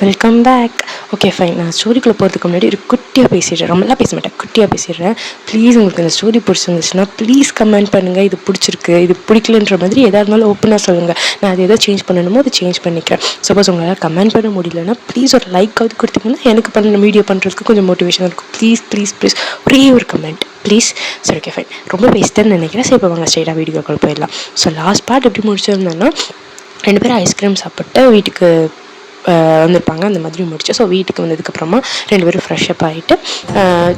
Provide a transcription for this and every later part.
Welcome back. Okay fine. நான் ஸ்டோரிக்குள்ளே போகிறதுக்கு முன்னாடி ஒரு குட்டியாக பேசிடுறேன். ரொம்பலாம் பேச மாட்டேன், குட்டியாக பேசிடுறேன். ப்ளீஸ் உங்களுக்கு இந்த ஸ்டோரி பிடிச்சிருந்துச்சுன்னா ப்ளீஸ் கமெண்ட் பண்ணுங்கள். இது பிடிச்சிருக்கு, இது பிடிக்கலன்ற மாதிரி எதாக இருந்தாலும் ஓப்பனாக சொல்லுங்கள். நான் அது எதோ சேஞ்ச் பண்ணணுமோ அதை சேஞ்ச் பண்ணிக்கிறேன். சப்போஸ் உங்களால் கமெண்ட் பண்ண முடியலன்னா ப்ளீஸ் ஒரு லைக்காவது கொடுத்தீங்கன்னா எனக்கு வீடியோ பண்ணுறதுக்கு கொஞ்சம் மோட்டிவேஷன் இருக்கும். ப்ளீஸ் ஒரே ஒரு கமெண்ட் ப்ளீஸ். சரி, ஓகே ஃபைன். ரொம்ப பேசிட்டேன்னு நினைக்கிறேன். சரி, இப்போ வாங்க ஸ்ட்ரெயிட்டாக வீடியோ கால் போயிடலாம். ஸோ லாஸ்ட் பார்ட் எப்படி முடிச்சிருந்தேன்னா, 2 பேரும் ஐஸ்கிரீம் சாப்பிட்டு வீட்டுக்கு வந்திருப்பாங்க. அந்த மாதிரி முடிச்சு ஸோ வீட்டுக்கு வந்ததுக்கப்புறமா 2 பேரும் ஃப்ரெஷ்அப் ஆகிட்டு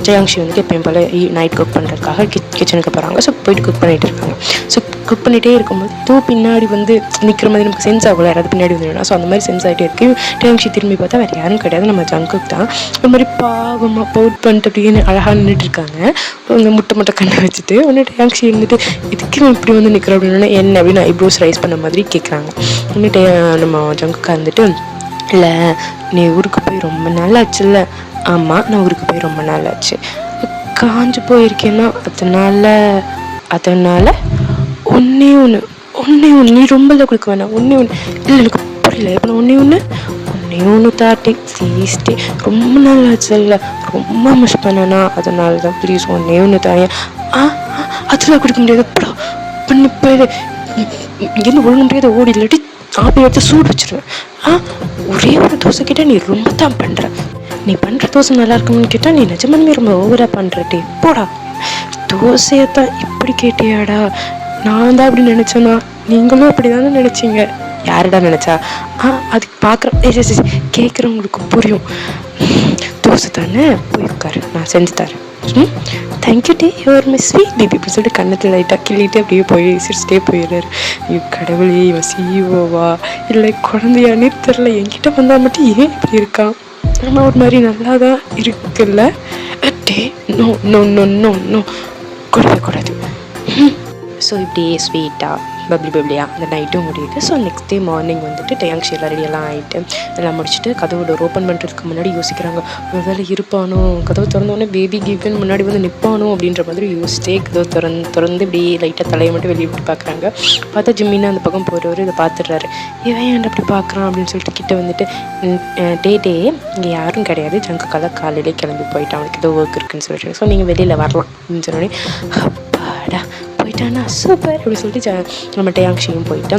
ஜெயாங்ஷி வந்துட்டு எப்பயும் போல் நைட் குக் பண்ணுறதுக்காக கிச்சனுக்கு போகிறாங்க. ஸோ போயிட்டு குக் பண்ணிகிட்டு இருக்காங்க. ஸோ குக் பண்ணிகிட்டே இருக்கும்போது பின்னாடி வந்து நிற்கிற மாதிரி நமக்கு சென்ஸ் ஆகல, யாராவது பின்னாடி வந்துடும்னா. ஸோ அந்த மாதிரி சென்ஸ் ஆகிட்டே இருக்கு. ஜெயாங்ஷி திரும்பி பார்த்தா வேறு யாரும் கிடையாது, நம்ம ஜங்குக் தான். ஒரு மாதிரி பாவமாக பவுட் பண்ணிட்டு அப்படின்னு அழகாக நின்றுட்டு இருக்காங்க. அந்த முட்டை கண்ணை வச்சுட்டு ஒன்று ஜெயாங்ஷி இருந்துட்டு இதுக்கு இப்படி வந்து நிற்கிற அப்படின்னா என்ன அப்படின்னு ஐப்ரோஸ் ரைஸ் பண்ண மாதிரி கேட்குறாங்க. வந்துட்டு நம்ம ஜங்குக்கா இருந்துட்டு, இல்லை நீ ஊருக்கு போய் ரொம்ப நாள் ஆச்சுல்ல. ஆமாம், நான் ஊருக்கு போய் ரொம்ப நாள் ஆச்சு. காஞ்சு போயிருக்கேன்னா அதனால் ஒன்றே ஒன்று நீ ரொம்பலாம் கொடுக்க வேணாம். ஒன்றே ஒன்று இல்லை, எனக்கு புரியல. இப்போ நான் ஒன்றே ஒன்று தாட்டி சீஸ்டே ரொம்ப நாள் ஆச்சுல்ல, ரொம்ப மிஸ் பண்ணனா, அதனால தான் ப்ளீஸ் ஒன்றே ஒன்று தாயேன். அதெல்லாம் கொடுக்க முடியாது. அப்புறம் பண்ணி போயிடு, இங்கேருந்து ஒழுங்கு முடியாது, ஓடி இல்லாட்டி ஆப்பி எடுத்து சூடு வச்சுருவேன். ஒரே ஒரு தோசை கேட்டால் நீ ரொம்ப தான் பண்ணுற. நீ பண்ணுற தோசை நல்லா இருக்கும்னு கேட்டால் நீ நிஜமானமே ரொம்ப ஓவராக பண்ணுறட்டே. போடா, தோசையை தான் இப்படி கேட்டியாடா? நான் தான் அப்படி நினச்சேன்னா நீங்களும் அப்படி தானே நினச்சிங்க. யாருடா நினச்சா? அதுக்கு பார்க்குறேன், கேட்குறவங்களுக்கு புரியும். தோசை தானே, போய் உட்காரு, நான் செஞ்சு தரேன். Thank you day, your miss sweet baby அப்படின்னு சொல்லிட்டு கண்ணத்தில் லைட்டாக கிள்ளிட்டு அப்படியே போய் சிரிச்சிட்டே போயிடுறாரு. ஐயோ கடவுளே, இவன் சிஇஓவா இல்லை குழந்தையானே தெரில, என்கிட்ட வந்தால் மட்டும் ஏன் இப்படி இருக்கான்? ஆனால் ஒரு மாதிரி நல்லா தான் இருக்குல்ல. டே no no no no no கூடாது. ஸோ இப்படியே ஸ்வீட்டாக பப்ளியாக அந்த நைட்டும் முடியுது. ஸோ நெக்ஸ்ட் டே மார்னிங் வந்துட்டு ஜெயாங்ஷி எல்லாம் ரெடியெல்லாம் ஆகிட்டு எல்லாம் முடிச்சுட்டு கதவு டோர் ஓப்பன் பண்ணுறதுக்கு முன்னாடி யோசிக்கிறாங்க, ஒரு வேளை இருப்பானோ, கதவு திறந்தோடனே பேபி கிவன் முன்னாடி வந்து நிற்பானோ அப்படின்ற மாதிரி யோசிச்சிட்டே கதவு திறந்து இப்படி லைட்டாக தலையை மட்டும் வெளியே விட்டு பார்க்குறாங்க. பார்த்தா ஜிம்மின்னா அந்த பக்கம் போகிறவர் இதை பார்த்துடுறாரு. இவன் ஏன் அப்படி பார்க்குறான் அப்படின்னு சொல்லிட்டு கிட்ட வந்துட்டு, டே இங்கே யாரும் கிடையாது, ஜங்குக்கெல்லாம் காலையிலே கிளம்பி போயிட்டான், அவனுக்கு ஏதோ ஒர்க் இருக்குன்னு சொல்லிட்டு, ஸோ நீங்கள் வெளியில் வரலாம் அப்படின்னு சொன்னோடனே அப்பாடா போயிட்டானா சூப்பர் அப்படி சொல்லிட்டு நம்ம ஜெயாங்ஷியும் போயிட்டு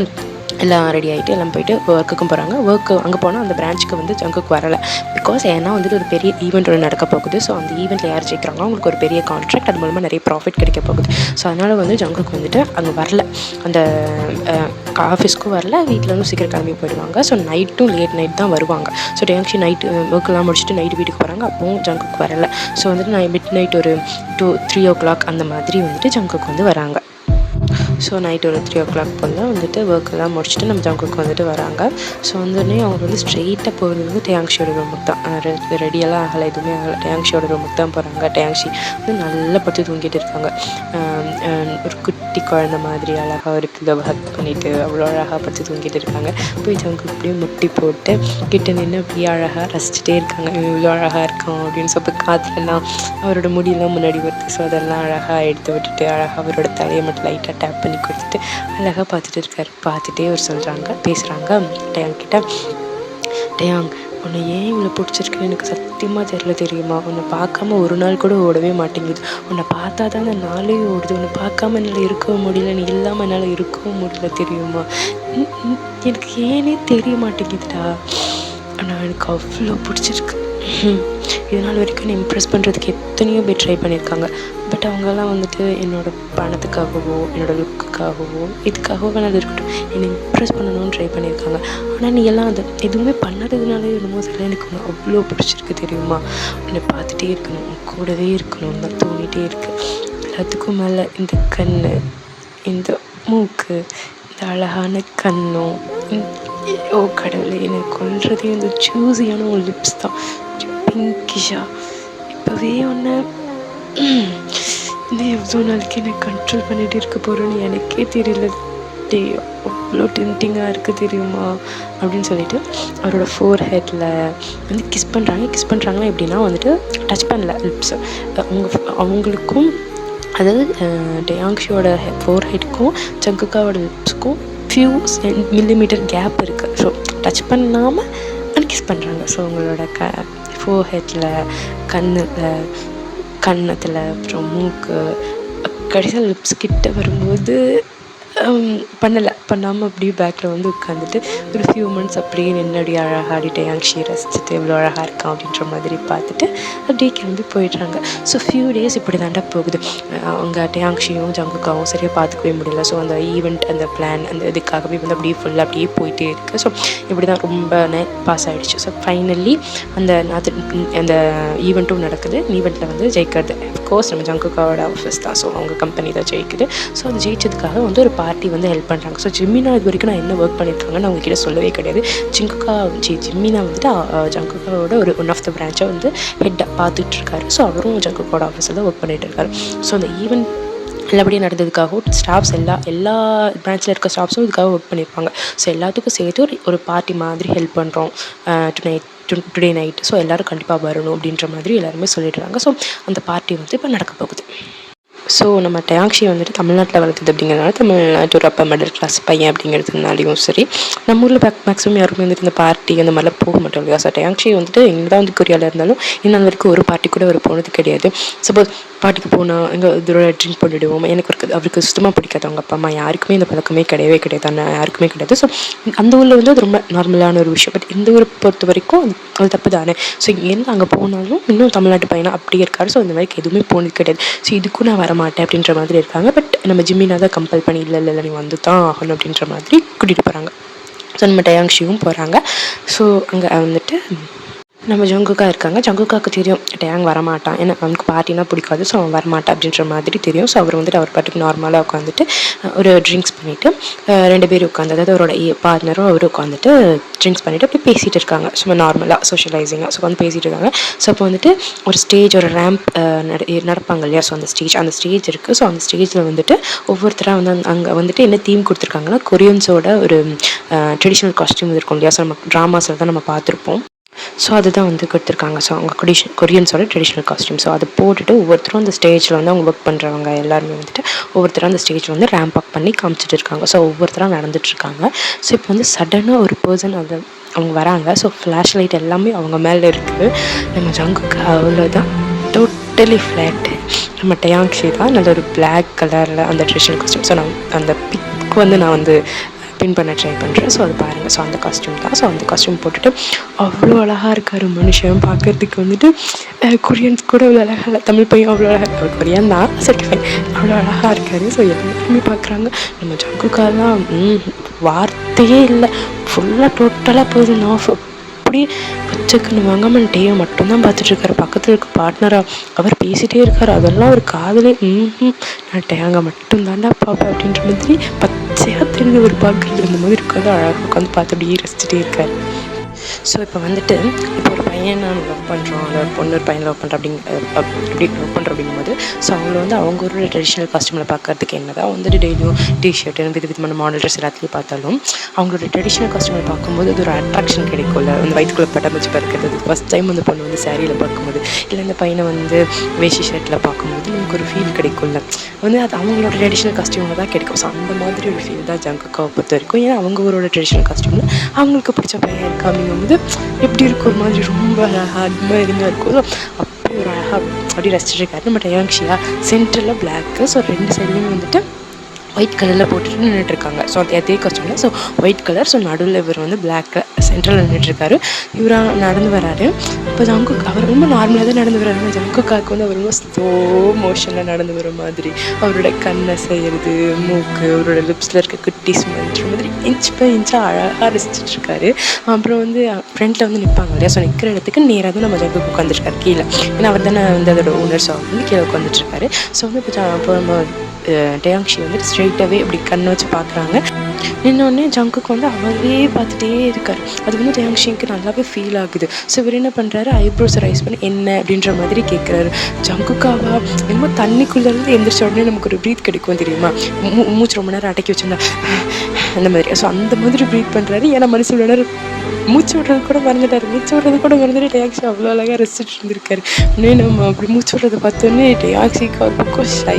எல்லாம் ரெடி ஆகிட்டு எல்லாம் போயிட்டு ஒர்க்குக்கும் போகிறாங்க. ஒர்க்கு அங்கே போனால் அந்த பிரான்ச்சுக்கு வந்து ஜங்குக்கு வரலை. பிகாஸ் ஏன்னா வந்துட்டு ஒரு பெரிய ஈவெண்ட் ஒன்று நடக்க போகுது. ஸோ அந்த ஈவெண்ட்டில் யார் ஜெயிக்கிறாங்களோ அவங்களுக்கு ஒரு பெரிய கான்ட்ராக்ட், அது மூலமாக நிறைய ப்ராஃபிட் கிடைக்க போகுது. ஸோ அதனால் வந்து ஜங்குக்கு வந்துட்டு அங்கே வரல, அந்த ஆஃபீஸ்க்கும் வரல, வீட்டில் வந்து சீக்கிரம் கிளம்பி போயிடுவாங்க. ஸோ நைட்டும் லேட் நைட் தான் வருவாங்க. ஸோ ஜெயாங்ஷி நைட்டு ஒர்க்கெல்லாம் முடிச்சுட்டு நைட்டு வீட்டுக்கு போகிறாங்க. அப்போவும் ஜங்குக்கு வரலை. ஸோ வந்துட்டு மிட் நைட் ஒரு 2-3 o'clock அந்த மாதிரி வந்துட்டு ஜங்குக்கு வந்து வராங்க. ஸோ நைட் ஒரு 3 o'clock போல் வந்துட்டு ஒர்க்கெல்லாம் முடிச்சுட்டு நம்ம ஜங்குக்கு வந்துட்டு வராங்க. ஸோ வந்தோடனே அவங்க வந்து ஸ்ட்ரெயிட்டாக போகிறது வந்து ஜெயாங்ஷியோட ரூமுக்கு தான். ரெடியெல்லாம் ஆகலை, எதுவுமே ஆகலை, ஜெயாங்ஷியோட ரூமுக்கு தான் போகிறாங்க. ஜெயாங்ஷி வந்து நல்லா படுத்து தூங்கிட்டு இருக்காங்க. ஒரு குட்டி குழந்தை மாதிரி அழகாக ஒரு பிள்ளை ஹக் பண்ணிவிட்டு அவ்வளோ அழகாக படுத்து தூங்கிட்டு இருக்காங்க. போய் ஜங்குக்கு அப்படியே முட்டி போட்டு கிட்ட நின்று அப்படியே அழகாக ரசிச்சுட்டே இருக்காங்க. இவ்வளோ அழகாக இருக்கான் அப்படின்னு சொல்லிட்டு காற்றுலாம் அவரோட முடியெல்லாம் முன்னாடி வருது. ஸோ அதெல்லாம் அழகாக எடுத்து விட்டுட்டு அழகாக அவரோட தலையை மட்டும் லைட்டாக டேப் பண்ணி கொடுத்துட்டு அழகாக பார்த்துட்டு இருக்காரு. பார்த்துட்டே அவர் பேசுகிறாங்க டயாங் கிட்ட, டயாங் உன்னை ஏன் இவ்வளோ பிடிச்சிருக்குன்னு எனக்கு சத்தியமாக தெரியுமா? உன்னை பார்க்காம ஒரு நாள் கூட ஓடவே மாட்டேங்குது. உன்னை பார்த்தா தான் அந்த நாளே ஓடுது. உன்னை பார்க்காம என்னால் இருக்கவும் முடியல, நீ இல்லாமல் என்னால் இருக்கவும் முடியல தெரியுமா? எனக்கு ஏனே தெரிய மாட்டேங்குதுடா, ஆனால் எனக்கு அவ்வளோ பிடிச்சிருக்கு. இதனால் வரைக்கும் என்னை இம்ப்ரெஸ் பண்ணுறதுக்கு எத்தனையோ பேர் ட்ரை பண்ணியிருக்காங்க. பட் அவங்கெல்லாம் வந்துட்டு என்னோடய பணத்துக்காகவோ என்னோடய லுக்குக்காகவோ இதுக்காகவோ வேணாலும் இருக்கட்டும் என்னை இம்ப்ரெஸ் பண்ணணும்னு ட்ரை பண்ணியிருக்காங்க. ஆனால் நீ எல்லாம் அது எதுவுமே பண்ணாததுனாலே என்னமோ தெரியல, எனக்கு ஒன்று அவ்வளோ பிடிச்சிருக்கு தெரியுமா? உன்னை பார்த்துட்டே இருக்கணும், உன் கூடவே இருக்கணும் தான் தோணிகிட்டே இருக்கு. எல்லாத்துக்கும் மேலே இந்த கண், இந்த மூக்கு, இந்த அழகான கண்ணும், ஓ கடவுளே என்னை கொல்றதே இந்த ஜூஸியான ஒரு லிப்ஸ் தான், பிங்கிஷா. இப்போவே ஒன்று இன்னும் எவ்வளோ நாளைக்கு என்னை கண்ட்ரோல் பண்ணிகிட்டு இருக்க போகிறோன்னு எனக்கே தெரியல. டே அவ்வளோ டெம்டிங்காக இருக்குது தெரியுமா அப்படின்னு சொல்லிட்டு அவரோட ஃபோர் ஹெட்டில் வந்து கிஸ் பண்ணுறாங்கன்னா எப்படின்னா வந்துட்டு டச் பண்ணல லிப்ஸு அவங்களுக்கும், அதாவது டயாங்ஷியோட ஃபோர் ஹெட்டுக்கும் ஜங்குக்காவோட லிப்ஸுக்கும் ஃபியூ மில்லிமீட்டர் கேப் இருக்குது. ஸோ டச் பண்ணாமல் கிஸ் பண்ணுறாங்க. ஸோ அவங்களோட ஃபோர்ஹெட்டில், கன்னத்தில், அப்புறம் மூக்கு, கடைசியாக லிப்ஸ் கிட்ட வரும்போது பண்ணாமல் அப்படியே பேக்கில் வந்து உட்காந்துட்டு ஒரு ஃபியூ மந்த்ஸ் அப்படியே நின்று அப்படியே அழகாக ஆடி டயாங்ஷியை ரசிச்சுட்டு இவ்வளோ அழகாக இருக்கான் அப்படின்ற மாதிரி பார்த்துட்டு அப்படியே கிளம்பி போயிடுறாங்க. ஸோ ஃபியூ டேஸ் இப்படி தாண்டா போகுது. அவங்க டயாங்ஷியும் ஜங்குக்காவும் சரியாக பார்த்துக்கவே முடியல. ஸோ அந்த ஈவெண்ட், அந்த பிளான், அந்த இதுக்காகவே வந்து அப்படியே ஃபுல்லாக அப்படியே போயிட்டே இருக்குது. ஸோ இப்படி தான் ரொம்ப பாஸ் ஆகிடுச்சு. ஸோ ஃபைனலி அந்த ஈவெண்ட்டும் நடக்குது. ஈவெண்ட்டில் வந்து ஜெயிக்கிறது அஃப்கோர்ஸ் நம்ம ஜங்குக்காவோட ஆஃபீஸ் தான். ஸோ அவங்க கம்பெனி தான் ஜெயிக்குது. ஸோ அது ஜெயிச்சதுக்காக வந்து ஒரு பார்ட்டி வந்து ஹெல்ப் பண்ணுறாங்க. ஸோ ஜிம்மினா இது வரைக்கும் நான் என்ன ஒர்க் பண்ணியிருக்காங்கன்னு அவங்க கிட்ட சொல்லவே கிடையாது. ஜிம்மினா வந்துட்டு ஜங்குக்காவோட ஒன் ஆஃப் த பிரான்ச்சை வந்து ஹெட்டாக பார்த்துட்ருக்காரு. ஸோ அவரும் ஜங்குக்காவோட ஆஃபீஸில் தான் ஒர்க் பண்ணிகிட்டு இருக்காரு. ஸோ அந்த ஈவெண்ட் நல்லபடியாக நடந்ததுக்காகவும் ஸ்டாஃப்ஸ் எல்லா பிரான்ச்சில் இருக்க ஸ்டாஃப்ஸும் இதுக்காக ஒர்க் பண்ணியிருப்பாங்க. ஸோ எல்லாத்துக்கும் சேர்த்து ஒரு பார்ட்டி மாதிரி ஹெல்ப் பண்ணுறோம் டுடே நைட். ஸோ எல்லோரும் கண்டிப்பாக வரணும் அப்படின்ற மாதிரி எல்லாருமே சொல்லிடுறாங்க. ஸோ அந்த பார்ட்டி வந்து இப்போ நடக்க போகுது. ஸோ நம்ம டயாங்ஷி வந்துட்டு தமிழ்நாட்டில் வளர்த்தது அப்படிங்கிறதுனால தமிழ்நாட்டு ஒரு அப்பர் மிடில் கிளாஸ் பையன் அப்படிங்கிறதுனாலையும் சரி, நம்ம ஊரில் மேக்ஸிமம் யாருமே வந்துட்டு இந்த பார்ட்டி அந்த மாதிரிலாம் போக மாட்டோம் இல்லையா. ஸோ டயாங்ஷி வந்துட்டு எங்கே தான் வந்து கொரியாவில் இருந்தாலும் இன்னும் வரைக்கும் ஒரு பார்ட்டி கூட அவர் போனது கிடையாது. சப்போஸ் பார்ட்டிக்கு போனால் எங்கள் இதோட ட்ரிங்க் பண்ணிவிடுவோம். எனக்கு அவருக்கு சுத்தமாக பிடிக்காது. அவங்க அப்பா அம்மா யாருக்குமே இந்த பழக்கமே கிடையவே கிடையாது. ஆனால் யாருக்குமே கிடையாது. ஸோ அந்த ஊரில் வந்து அது ரொம்ப நார்மலான ஒரு விஷயம். பட் இந்த ஊரை பொறுத்த வரைக்கும் அது தப்பு தானே. ஸோ இங்கேருந்து அங்கே போனாலும் இன்னும் தமிழ்நாட்டு பையனாக அப்படியே இருக்காரு. ஸோ இந்த மாதிரி எதுவுமே போனது கிடையாது. ஸோ இதுக்கும் நான் வரமாட்டேன் அப்படின்ற மாதிரி இருக்காங்க. பட் நம்ம ஜிம்மினா தான் கம்பல் பண்ணி இல்லை நீ வந்து தான் ஆகணும் அப்படின்ற மாதிரி கூட்டிகிட்டு போகிறாங்க. ஸோ நம்ம டயாங்ஷியும் போகிறாங்க. ஸோ அங்கே வந்துட்டு நம்ம ஜங்குக்கா இருக்காங்க. ஜங்குக்காவுக்கு தெரியும் டயாங் வரமாட்டான், ஏன்னா அவனுக்கு பார்ட்டினா பிடிக்காது. ஸோ அவன் வரமாட்டான் அப்படின்ற மாதிரி தெரியும். ஸோ அவர் வந்துட்டு அவர் பாட்டுக்கு நார்மலாக உட்காந்துட்டு ஒரு ட்ரிங்க்ஸ் பண்ணிவிட்டு 2 பேர் உட்காந்து, அதாவது அவரோட பார்ட்னரும் அவர் உட்காந்துட்டு ட்ரிங்க்ஸ் பண்ணிவிட்டு அப்படி பேசிகிட்டு இருக்காங்க. சும்மா நார்மலாக சோஷியலைசிங்காக ஸோ வந்து பேசிகிட்டு இருக்காங்க. ஸோ அப்போ வந்துட்டு ஒரு ஸ்டேஜ், ஒரு ரேம்ப் நடப்பாங்க இல்லையா. ஸோ அந்த ஸ்டேஜ் இருக்குது. ஸோ அந்த ஸ்டேஜில் வந்துட்டு ஒவ்வொருத்தராக வந்து அங்கே வந்துட்டு என்ன தீம் கொடுத்துருக்காங்கன்னா கொரியன்ஸோட ஒரு ட்ரெடிஷ்னல் காஸ்டியூம் இருக்கும் இல்லையா. ஸோ நம்ம ட்ராமாஸில் தான் நம்ம பார்த்துருப்போம். ஸோ அதுதான் வந்து கொடுத்துருக்காங்க. ஸோ அவங்க கொரியன்ஸோட ட்ரெடிஷ்னல் காஸ்டியூம். ஸோ அதை போட்டுட்டு ஒவ்வொருத்தரும் அந்த ஸ்டேஜில் வந்து அவங்க ஒர்க் பண்ணுறவங்க எல்லாருமே வந்துட்டு ஒவ்வொருத்தரும் அந்த ஸ்டேஜில் வந்து ரேம்ப் அப் பண்ணி காமிச்சிட்டு இருக்காங்க. ஸோ ஒவ்வொருத்தராக நடந்துட்டுருக்காங்க. ஸோ இப்போ வந்து சடனாக ஒரு பர்சன் அவங்க வராங்க. ஸோ ஃப்ளாஷ் லைட் எல்லாமே அவங்க மேலே இருக்குது. நம்ம ஜங்குக்கு அவ்வளோதான், டோட்டலி ஃப்ளாட்டு. நம்ம டயாங்ஷி தான் நல்ல ஒரு பிளாக் கலரில் அந்த ட்ரெடிஷ்னல் காஸ்டியூம். ஸோ நான் அந்த பிக் வந்து நான் வந்து பின் பண்ண ட்ரை பண்ணுறேன். ஸோ அது பாருங்கள். ஸோ அந்த காஸ்டியூம் தான். ஸோ அந்த காஸ்டியூம் போட்டுட்டு அவ்வளோ அழகாக இருக்கார் மனுஷன். பார்க்குறதுக்கு வந்துட்டு கொரியன்ஸ் கூட அவ்வளோ அழகாக இல்லை, தமிழ் பையன் அவ்வளோ அழகாக, அவர் கொரியன் தான் சர்டிஃபைட், அவ்வளோ அழகாக இருக்கார். ஸோ எல்லாருமே பார்க்குறாங்க. நம்ம ஜங்குக்காலாம் வார்த்தையே இல்லை, ஃபுல்லாக டோட்டலாக போகுது ஆஃப். அப்படி பச்சைக்கண்ணு வாங்காமல் டேயை மட்டும்தான் பார்த்துட்ருக்காரு. பக்கத்தில் இருக்க பார்ட்னராக அவர் பேசிகிட்டே இருக்கார். அதெல்லாம் ஒரு காதலே நான் டேங்க மட்டும்தாண்டா பார்ப்பேன் அப்படின்ற மாதிரி பச்சையாக தெரிஞ்ச ஒரு பார்க்குறது இந்த மாதிரி உட்காந்து அழகாக உட்காந்து பார்த்து அப்படியே ரசிச்சுட்டே இருக்கார். ஸோ இப்போ வந்துட்டு இப்போ ஒரு பையன் நான் லவ் பண்ணுறோம், அந்த பொண்ணு ஒரு பையன் லவ் பண்ணுறோம் அப்படி லவ் பண்ணுறோம் அப்படிங்கும்போது ஸோ அவங்கள வந்து அவங்க ஒரு ட்ரெடிஷ்னல் காஸ்டியூமில் பார்க்கறதுக்கு என்னதான் வந்துட்டு டெய்லியும் டிஷர்ட்டு விதமான மாடல் ட்ரெஸ் எல்லாத்துலேயும் பார்த்தாலும் அவங்களோட ட்ரெடிஷ்னல் காஸ்டியூமில் பார்க்கும்போது அது ஒரு அட்ராக்ஷன் கிடைக்கும்ல. அந்த வயிற்றுக்குள்ளே பட்டமைச்சு பார்க்கறது ஃபஸ்ட் டைம் அந்த பொண்ணு வந்து சாரியில் பார்க்கும்போது, இல்லை இந்த பையனை வந்து வேஷ்டி ஷர்ட்டில் பார்க்கும்போது நமக்கு ஒரு ஃபீல் கிடைக்கும்ல. வந்து அது அவங்களோட ட்ரெடிஷ்னல் காஸ்டியூமில் தான் கிடைக்கும். ஸோ அந்த மாதிரி ஒரு ஃபீல் தான் ஜங்குக்காவை பொறுத்த வரைக்கும். ஏன்னா அவங்க ஊரோட ட்ரெடிஷ்னல் காஸ்டியூமில் அவங்களுக்கு பிடிச்ச பையன் இருக்கா அப்படிங்கும்போது எப்படி இருக்கும், ஒரு மாதிரி ரொம்ப அழகாக அது மாதிரி இருந்தால் இருக்கும். ஸோ அப்படி ஒரு அழகாக அப்படி ரசிச்சிருக்காரு நம்ம டயாங்ஷியா. சென்டரில் பிளாக்கு. ஸோ 2 சைட்லேயும் வந்துட்டு ஒயிட் கலரில் போட்டுட்டு நின்றுட்டுருக்காங்க. ஸோ அதே காஸ்டியூமில் ஸோ ஒயிட் கலர். ஸோ நடுவில் இவர் வந்து பிளாக் சென்ட்ரலில் நின்றுட்டுருக்காரு. இவராக நடந்து வராரு. இப்போ அவர் ரொம்ப நார்மலாக தான் நடந்து வர்றாரு. ஜங்குக்காவுக்கு வந்து அவர் ரொம்ப ஸ்லோ மோஷனில் நடந்து வர மாதிரி, அவரோட கண்ணை செய்கிறது, மூக்கு, அவரோட லிப்ஸில் இருக்க குட்டி ஸ்மெல்ன்ற மாதிரி இன்ச் பை இன்ச்சாக அழகாக ரசிச்சிட்ருக்காரு. அப்புறம் வந்து ஃப்ரண்ட்டில் வந்து நிற்பாங்க இல்லையா. ஸோ நிற்கிற இடத்துக்கு நேராக தான் நம்ம ஜங்குக்கு உட்காந்துருக்காரு கீழே. ஏன்னா அவர் தானே வந்து அதோட ஓனர். ஸோ அவர் வந்து கீழே உட்காந்துட்ருக்காரு. ஸோ வந்து இப்போ நம்ம டயாங்ஷி வந்துட்டு ஸ்ட்ரெயிட்டாகவே இப்படி கண்ணை வச்சு பார்க்குறாங்க. நின்னோடனே ஜங்குக்கு வந்து அவரே பார்த்துட்டே இருக்கார். அது வந்து டயாங்ஷிக்கு நல்லாவே ஃபீல் ஆகுது. ஸோ இவர் என்ன பண்ணுறாரு, ஐப்ரோஸை ரைஸ் பண்ணி என்ன அப்படின்ற மாதிரி கேட்குறாரு. ஜங்குக்காவா என்னமோ தண்ணிக்குள்ளேருந்து எந்திரிச்ச உடனே நமக்கு ஒரு ப்ரீத் கிடைக்கும் தெரியுமா, மூச்சு ரொம்ப நேரம் அடக்கி வச்சுருந்தா அந்த மாதிரி. ஸோ அந்த மாதிரி ப்ரீத் பண்ணுறாரு. ஏன்னா மனசு இவ்வளோ நேரம் மூச்சு விடுறது கூட மறந்துட்டு டயாங்ஷி அவ்வளோ அழகாக ரசிச்சுட்டு இருந்திருக்காரு. உடனே நம்ம அப்படி மூச்சு விடுறதை பார்த்தோன்னே டயாங்ஷிக்கு ஒரு பக்கம் ஷை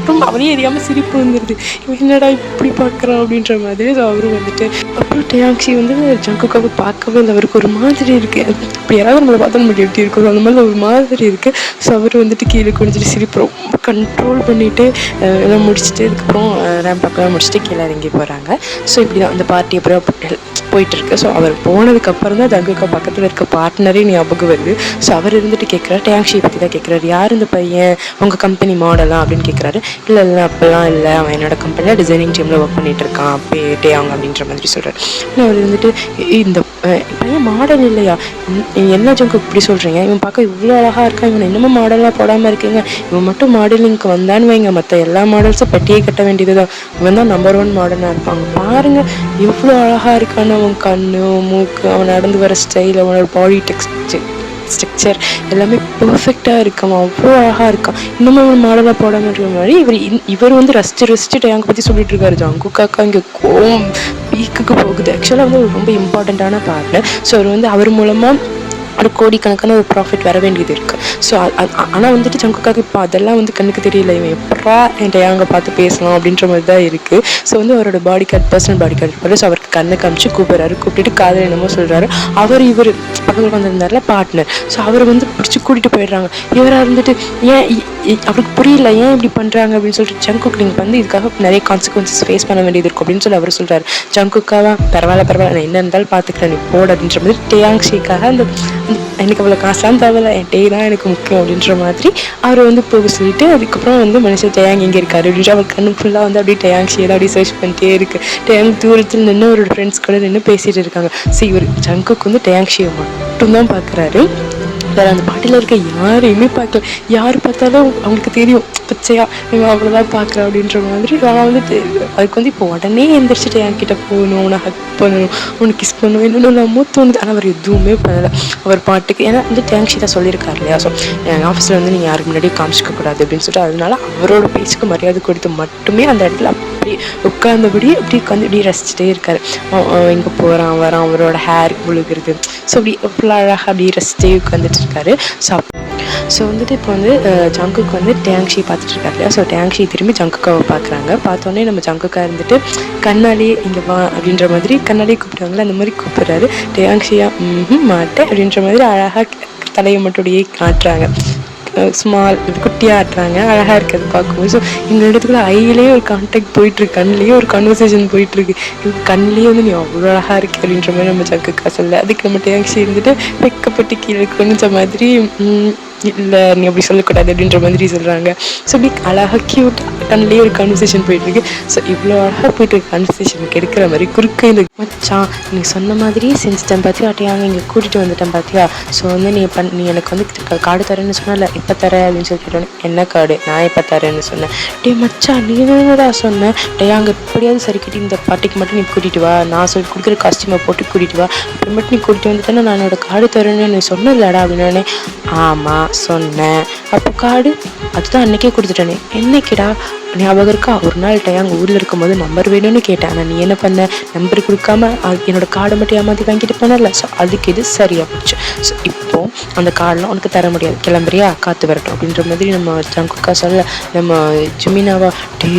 ரொம்ப அவனே அறியாமல் சிரிப்பு வந்துடுது. இவன் என்னடா இப்படி பார்க்குறான் அப்படின்ற மாதிரி. ஸோ அவரும் வந்துட்டு அப்புறம் டேங்க்ஸி வந்து ஜங்குக்காவை பார்க்கவே இல்லை. அவருக்கு ஒரு மாதிரி இருக்குது. இப்படி யாராவது நம்மளை பார்த்தா நம்மளுக்கு எப்படி இருக்கும் அந்த மாதிரி ஒரு மாதிரி இருக்குது. ஸோ அவர் வந்துட்டு கீழே குடிச்சிட்டு சிரிப்பு ரொம்ப கண்ட்ரோல் பண்ணிவிட்டு எல்லாம் முடிச்சுட்டு அதுக்கப்புறம் ரேம்ப் பக்கம் முடிச்சுட்டு கீழே இறங்கி போகிறாங்க. ஸோ இப்படி தான் அந்த பார்ட்டி அப்புறம் போயிட்டுருக்கு. ஸோ அவர் போனதுக்கப்புறம் தான் ஜங்குக்கா பக்கத்தில் இருக்க பார்ட்னரே ஞாபகம் வருது. ஸோ அவர் இருந்துட்டு கேட்குறாரு, டேங்க்ஷியை பற்றி தான் கேட்குறாரு. யார் இந்த பையன், உங்கள் கம்பெனி மாடலாம் அப்படின்னு கேட்குறாரு. இல்லை அப்போல்லாம் இல்லை, அவன் என்னோட கம்பெனியில் டிசைனிங் டீமில் ஒர்க் பண்ணிகிட்டு இருக்கான் டேயாங் அப்படின்ற மாதிரி சொல்கிறார். அவர் இருந்துட்டு இந்த பையன் மாடல் இல்லையா, என்ன ஜங்கு இப்படி சொல்கிறீங்க, இவன் பார்க்க இவ்வளோ அழகாக இருக்கான், இவன் இன்னமும் மாடலாக போடாமல் இருக்குங்க, இவன் மட்டும் மாடலிங்க்கு வந்தான்னு வைங்க மற்ற எல்லா மாடல்ஸும் பெட்டியே கட்ட வேண்டியது தான், இவன் தான் நம்பர் 1 மாடலாக இருப்பாங்க, பாருங்கள் எவ்வளோ அழகாக இருக்கான்னு, அவன் கண்ணு மூக்கு அவன் நடந்து வர ஸ்டைல் அவனோட பாடி ஸ்ட்ரக்சர் எல்லாமே பர்ஃபெக்டாக இருக்கான், அவ்வளோ அழகாக இருக்கான், இன்னமும் அவன் மாடலாக போடாமன்ற மாதிரி இவர் வந்து ரசிச்சு டேங்கை பற்றி சொல்லிட்டு இருக்காரு. ஜங்குக்காக்கா இங்கே கோவம் பீக்குக்கு போகுது. ஆக்சுவலாக வந்து ரொம்ப இம்பார்ட்டண்ட்டான பார்ட்னர். ஸோ அவர் வந்து அவர் மூலமாக ஒரு கோடிக்கணக்கான ஒரு ப்ராஃபிட் வர வேண்டியது இருக்குது. ஸோ ஆனால் வந்துட்டு ஜங்குக்காக்கு இப்போ அதெல்லாம் வந்து கண்ணுக்கு தெரியல, இவன் எப்படா என்கிட்ட அங்கே பார்த்து பேசலாம் அப்படின்ற மாதிரி தான் இருக்குது. ஸோ வந்து அவரோட body guard personal body guard இருப்பார். ஸோ அவருக்கு கண்ணை காமிச்சு கூப்பிட்டுட்டு காதல் என்னமோ சொல்கிறாரு. இவர் பக்கத்தில் வந்திருந்தார்ல பார்ட்னர். ஸோ அவர் வந்து பிடிச்சி கூட்டிகிட்டு போயிடுறாங்க. இவராக இருந்துட்டு ஏன் அவருக்கு புரியல ஏன் இப்படி பண்ணுறாங்க அப்படின்னு சொல்லிட்டு ஜங்குக் நீங்கள் வந்து இதுக்காக நிறைய கான்சிக்வன்சஸ் ஃபேஸ் பண்ண வேண்டியது இருக்கும் அப்படின்னு சொல்லி அவர் சொல்கிறார். ஜங்குக்காவா பரவாயில்ல நான் என்ன இருந்தாலும் பார்த்துக்கிறேன் நீ போட அப்படின்ற மாதிரி டேயாங்ஷிக்காக அந்த எனக்கு அவ்வளோ காசுலாம் தேவையில்ல, என் டே தான் எனக்கு முக்கியம் அப்படின்ற மாதிரி அவர் வந்து போக சொல்லிட்டு அதுக்கப்புறம் வந்து மனுஷன் டேயாங் எங்கே இருக்காரு அப்படின்ற அவர் கண்ணு ஃபுல்லாக வந்து அப்படியே டேயாங்ஷியை தான் அப்படியே சர்ச் பண்ணிட்டே இருக்குது. டேயாங் தூரத்தில் நின்று அவரோட ஃப்ரெண்ட்ஸ் கூட நின்று பேசிகிட்டு இருக்காங்க. ஸோ இவர் ஜங்குக் வந்து டேயாங்ஷியை மட்டும்தான் பார்க்குறாரு. வேறு அந்த பாட்டில் இருக்க யாரையுமே பார்க்கல. யார் பார்த்தாலும் அவங்களுக்கு தெரியும் பச்சையா இவன் அவ்வளோதான் பார்க்குறேன் அப்படின்ற மாதிரி. நான் வந்துட்டு அதுக்கு வந்து இப்போ உடனே எந்திரிச்சிட்டு என்கிட்ட போகணும், உன்னை ஹக் பண்ணணும், உனக்கு கிஸ் பண்ணணும் என்னென்னமோ தோணுது. ஆனால் அவர் எதுவுமே பண்ணலை. அவர் பாட்டுக்கு ஏன்னா வந்து டேங்க்ஷி தான் சொல்லியிருக்காரு இல்லையா, ஸோ என் ஆஃபீஸில் வந்து நீங்கள் யாருக்கு முன்னாடியே காமிச்சிக்கக்கூடாது அப்படின்னு சொல்லிட்டு அதனால அவரோட பேச்சுக்கு மரியாதை கொடுத்து மட்டுமே அந்த இடத்துல அப்படி உட்காந்தபடி அப்படி உட்காந்து இப்படி ரசிச்சுட்டே இருக்காரு. இங்கே போகிறான் வரான், அவரோட ஹேர் விழுகிறது. ஸோ அப்படி ஃபுல்லாக அழகாக அப்படி ரசிச்சிட்டே உட்காந்துட்டு இருக்காரு. ஸோ வந்துட்டு இப்போ வந்து ஜங்குக்கு வந்து டேங்க்ஷி பார்த்துட்டு இருக்காரு இல்லையா. ஸோ டேங்க்ஷி திரும்பி ஜங்குக்காவை பார்க்குறாங்க. பார்த்தோன்னே நம்ம ஜங்குக்கா இருந்துட்டு கண்ணாலே இங்கே வா அப்படின்ற மாதிரி கண்ணாலே கூப்பிடுவாங்களே அந்த மாதிரி கூப்பிட்றாரு. டேங்க்ஷியா மாட்டேன் அப்படின்ற மாதிரி அழகாக தலையை மட்டும் அப்படியே காட்டுறாங்க. ஸ்மால் குட்டியாக ஆட்டுறாங்க. அழகாக இருக்கிறது பார்க்கும்போது. ஸோ இந்த இடத்துக்குள்ள ஐயிலேயே ஒரு கான்டாக்ட் போயிட்டுருக்கு, கண்ணிலேயே ஒரு கான்வர்சேஷன் போயிட்டுருக்கு. கண்ணிலேயே வந்து நீ அவ்வளோ அழகாக இருக்கு அப்படின்ற மாதிரி நம்ம ஜங்குக்கா சொல்ல. அதுக்கு நம்ம டேங்க்ஷி இருந்துட்டு வெக்கப்பட்டு கீழே கொஞ்சம் மாதிரி இல்லை நீ அப்படி சொல்லக்கூடாது அப்படின்ற மாதிரி சொல்கிறாங்க. ஸோ அப்படி அழகாக க்யூட் கண்ணிலேயே ஒரு கான்வர்சேஷன் போயிட்டுருக்கு. ஸோ இவ்வளோ அழகாக போயிட்டுருக்கு கான்வர்சேஷனுக்கு எடுக்கிற மாதிரி குறுக்க இந்த மச்சான் நீ சொன்ன மாதிரியே செஞ்சுட்டேன் பார்த்தியா, அட்டையாங்க இங்கே கூட்டிகிட்டு வந்துட்டேன் பார்த்தியா. ஸோ வந்து நீ எனக்கு வந்து கார்டு தரேன்னு சொன்னல, எப்போ தர அப்படின்னு சொல்லி கேட்டோன்னே என்ன கார்டு நான் எப்போ தரேன்னு சொன்னேன். டே மச்சான் நீ என்னடா சொன்னேன், டேயாங்க எப்படியாவது சரி கட்டி இந்த பார்ட்டிக்கு மட்டும் நீ கூட்டிகிட்டு வா, நான் சொல்லி கொடுக்குற காஸ்டியூமை போட்டு கூட்டிகிட்டு வா, அப்புறமேட்டு நீ கூட்டிகிட்டு வந்துட்டேன்னா நான் என்னோட கார்டு தரேன்னு நீ சொன்னலடா அப்படின்னே. ஆமாம் சொன்னேன், அப்போ கார்டு அதுதான் அன்றைக்கே கொடுத்துட்டேனே. என்னைக்கிடா ஞாபகம் இருக்கா, ஒரு நாள் டேயாங் ஊரில் இருக்கும்போது நம்பர் வேணும்னு கேட்டேன், ஆனால் நீ என்ன பண்ண நம்பர் கொடுக்காம என்னோட கார்டை மட்டும் ஏமாற்றி வாங்கிட்டு போனல. ஸோ அதுக்கு இது சரியாக போச்சு. ஸோ இப்போது அந்த கார்டெலாம் உனக்கு தர முடியாது, கிளம்புறியா காற்று வரட்டும் அப்படின்ற மாதிரி நம்ம ஜங்குக்கா சொல்ல. நம்ம ஜிமினாவா டே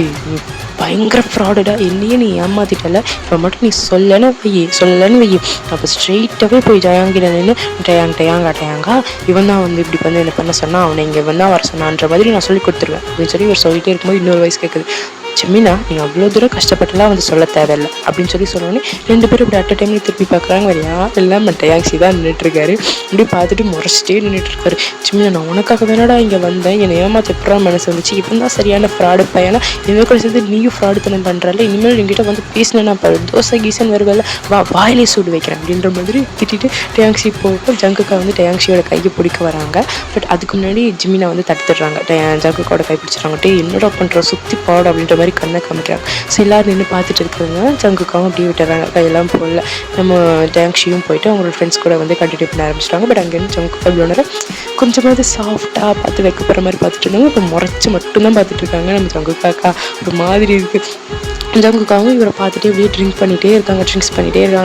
பயங்கர ஃப்ராடடா என்னையே நீ ஏமாத்திட்டல, இப்போ மட்டும் நீ சொல்லலன்னு வை. அப்போ ஸ்ட்ரெயிட்டாகவே போய் டேயாங்கிட்ட நின்று டேயாங்கா இவன் தான் வந்து இப்படி வந்து என்ன பண்ண சொன்னால் அவனை இங்கே இவன் தான் வர சொன்னான்ற மாதிரி நான் சொல்லி கொடுத்துருவேன் அப்படின்னு சொல்லி இவர் சொல்லிட்டே இருக்கும்போது இன்னொரு வயசு கேட்குது. ஜிமினா நீ அவ்வளோ தூரம் கஷ்டப்பட்டுலாம் வந்து சொல்ல தேவையில்லை அப்படின்னு சொன்னோன்னே 2 பேரும் இப்படி அட் டைமில் திருப்பி பார்க்குறாங்க. வேறு யாரெல்லாம் டேயாங்ஷி தான் நின்றுட்டுருக்காரு. இப்படி பார்த்துட்டு முறைச்சிட்டே நின்றுட்டுருக்காரு. ஜிமினா நான் உனக்காக வேணாடா இங்கே வந்தேன், என்னை ஏமாற்ற எப்படா மனசு வந்துச்சு, இவன் தான் சரியான ஃப்ராடு பையனா, இவன் கூட சேர்ந்து நீயும் ஃப்ராடு தனம் பண்ணுறால, இனிமேல் என்கிட்ட வந்து பேசினேன் நான் தோசை கீசன் வருவேல வாயிலே சூடு வைக்கிறேன் அப்படின்ற மாதிரி திட்டிட்டு டேயாங்ஷி போக ஜங்குக்கா வந்து டேயாங்ஷியோட கையை பிடிக்க வராங்க. பட் அதுக்கு முன்னாடி ஜிமினா வந்து தடுத்துடுறாங்க. ஜங்குக்காவோட கை பிடிச்சிடுறாங்க. என்னடா பண்ணுற சுற்றி பாடு அப்படின்ற மாதிரி கண்ணை காமிக்கிறாங்க. ஸோ எல்லோரும் நின்று பார்த்துட்டு இருக்கிறவங்க ஜங்குக்காவும் அப்படியே விட்டுறாங்க, கையெல்லாம் போடல. நம்ம டேங்க்ஷியும் போயிட்டு அவங்களோட ஃப்ரெண்ட்ஸ் கூட வந்து கண்டினியூ பண்ண ஆரம்பிச்சிட்டாங்க. பட் அங்கேருந்து ஜங்குக்கா இவ்வளோ நேரம் கொஞ்சமாவது சாஃப்டாக பார்த்து வைக்க போகிற மாதிரி பார்த்துட்டு இருந்தாங்க. இப்போ முறைச்சி மட்டும்தான் பார்த்துட்டு இருக்காங்க. நம்ம ஜங்குக்காக்கா ஒரு மாதிரி இருக்குது. ஜங்குக்காவும் இவரை பார்த்துட்டு அப்படியே ட்ரிங்க்ஸ் பண்ணிகிட்டே இருக்காங்க.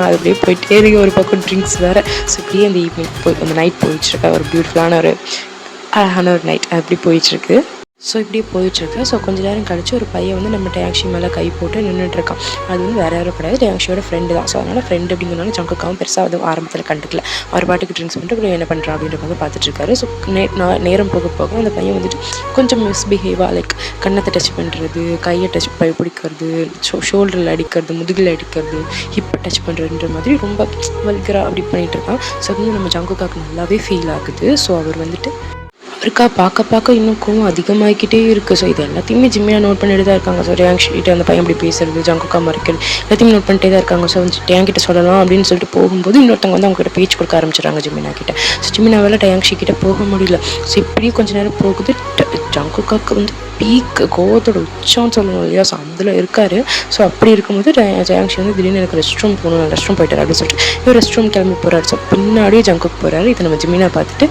அது அப்படியே போயிட்டே இருக்கு. ஒரு பக்கம் ட்ரிங்க்ஸ் வேறு. ஸோ இப்படியே அந்த ஈவினிங் அந்த நைட் போயிட்டுருக்கா. ஒரு பியூட்டிஃபுல்லான ஒரு அழகான ஒரு நைட் அப்படி போயிட்டுருக்கு. ஸோ இப்படியே போயிட்டுருக்கு. ஸோ கொஞ்ச நேரம் கழிச்சு ஒரு பையன் வந்து நம்ம டேங்ஷி மேலே கை போட்டு நின்றுட்டுருக்கான். அது வந்து வேறு யாரும் கிடையாது, டேங்ஷியோட ஃப்ரெண்டு தான். ஸோ அதனால் ஃப்ரெண்டு அப்படிங்கிறனால ஜங்குக்காவும் பெருசாக அது ஆரம்பத்தில் கண்டுக்கல. அவர் பாட்டுக்கு ட்ரிங்க்ஸ் பண்ணிட்டு அப்புறம் என்ன பண்ணுறா அப்படின்றத வந்து பார்த்துட்ருக்காரு. ஸோ நேரம் போக போக அந்த பையன் வந்துட்டு கொஞ்சம் மிஸ்பிஹேவாக லைக் கன்னத்தை டச் பண்ணுறது, கையை டச் பிடிக்கிறது, ஷோல்டரில் அடிக்கிறது, முதுகில் அடிக்கிறது, ஹிப்பை டச் பண்ணுறதுன்ற மாதிரி ரொம்ப வல்கராக அப்படி பண்ணிகிட்டு இருக்கான். ஸோ அது வந்து நம்ம ஜங்குக்காவுக்கு நல்லாவே ஃபீல் ஆகுது. ஸோ அவர் வந்துட்டு இருக்கா பார்க்க இன்னும் கோவம் அதிகமாகிக்கிட்டே இருக்குது. ஸோ இது எல்லாத்தையுமே ஜிம்மியா நோட் பண்ணிட்டு தான் இருக்காங்க. ஸோ டேங்ஷிட்ட அந்த பையன் அப்படி பேசுறது, ஜங்குக்கா மறைக்கிறது எல்லாத்தையுமே நோட் பண்ணிட்டே தான் இருக்காங்க. ஸோ வந்து டேங்கிட்ட சொல்லலாம் அப்படின்னு சொல்லிட்டு போகும்போது இன்னொருத்தவங்க வந்து அவங்ககிட்ட பேச்சு கொடுக்க ஆரம்பிச்சிடுறாங்க ஜிமினா கிட்ட. ஸோ ஜிமினாவால் டேங்ஷி கிட்ட போக முடியல. ஸோ இப்படியே கொஞ்சம் நேரம் போகுது. ஜங்குக்காக்கு வந்து பீக் கோவத்தோட உச்சம்னு சொல்லணும் இல்லையா? ஸோ அதில் இருக்காரு. ஸோ அப்படி இருக்கும்போது டேங்ஷி வந்து திடீர்னு எனக்கு ரெஸ்ட் ரூம் போகணும், ரெஸ்ட் ரூம் போயிட்டார் அப்படின்னு சொல்லிட்டு இவர் ரெஸ்ட் ரூம் கிளம்பி போகிறாரு. ஸோ பின்னாடியே ஜங்குக்கு போகிறாரு. இதை நம்ம ஜிமினா பார்த்துட்டு